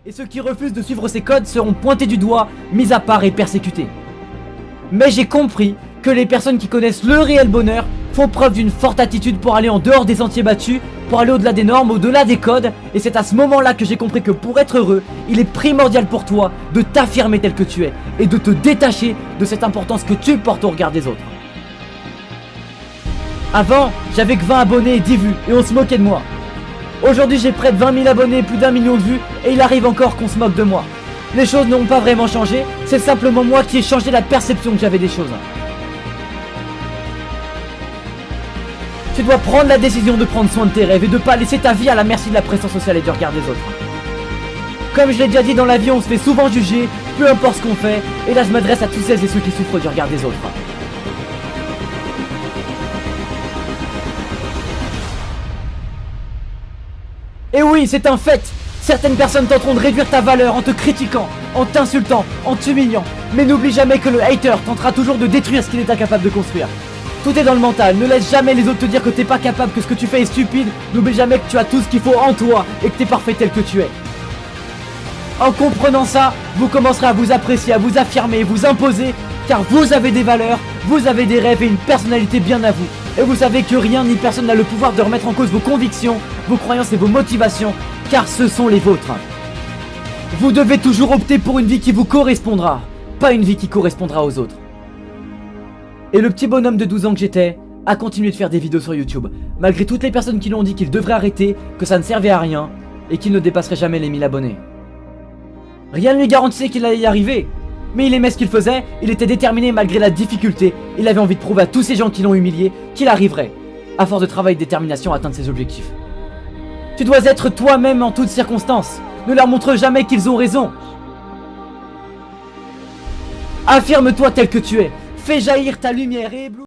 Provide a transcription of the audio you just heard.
Et ceux qui refusent de suivre ces codes seront pointés du doigt, mis à part et persécutés. Mais j'ai compris que les personnes qui connaissent le réel bonheur font preuve d'une forte attitude pour aller en dehors des sentiers battus, pour aller au-delà des normes, au-delà des codes. Et c'est à ce moment-là que j'ai compris que pour être heureux, il est primordial pour toi de t'affirmer tel que tu es et de te détacher de cette importance que tu portes au regard des autres. Avant, j'avais que 20 abonnés et 10 vues et on se moquait de moi. Aujourd'hui, j'ai près de 20 000 abonnés et plus d'1 million de vues et il arrive encore qu'on se moque de moi. Les choses n'ont pas vraiment changé, c'est simplement moi qui ai changé la perception que j'avais des choses. Tu dois prendre la décision de prendre soin de tes rêves et de pas laisser ta vie à la merci de la pression sociale et du regard des autres. Comme je l'ai déjà dit, dans la vie on se fait souvent juger, peu importe ce qu'on fait, et là je m'adresse à tous celles et ceux qui souffrent du regard des autres. Et oui, c'est un fait. Certaines personnes tenteront de réduire ta valeur en te critiquant, en t'insultant, en t'humiliant. Mais n'oublie jamais que le hater tentera toujours de détruire ce qu'il est incapable de construire. Tout est dans le mental, ne laisse jamais les autres te dire que t'es pas capable, que ce que tu fais est stupide. N'oublie jamais que tu as tout ce qu'il faut en toi et que t'es parfait tel que tu es. En comprenant ça, vous commencerez à vous apprécier, à vous affirmer, vous imposer, car vous avez des valeurs, vous avez des rêves et une personnalité bien à vous. Et vous savez que rien ni personne n'a le pouvoir de remettre en cause vos convictions, vos croyances et vos motivations, car ce sont les vôtres. Vous devez toujours opter pour une vie qui vous correspondra, pas une vie qui correspondra aux autres. Et le petit bonhomme de 12 ans que j'étais a continué de faire des vidéos sur YouTube, malgré toutes les personnes qui lui ont dit qu'il devrait arrêter, que ça ne servait à rien, et qu'il ne dépasserait jamais les 1000 abonnés. Rien ne lui garantissait qu'il allait y arriver, mais il aimait ce qu'il faisait, il était déterminé malgré la difficulté, il avait envie de prouver à tous ces gens qui l'ont humilié qu'il arriverait, à force de travail et de détermination, à atteindre ses objectifs. Tu dois être toi-même en toutes circonstances, ne leur montre jamais qu'ils ont raison. Affirme-toi tel que tu es, fais jaillir ta lumière et éblouis.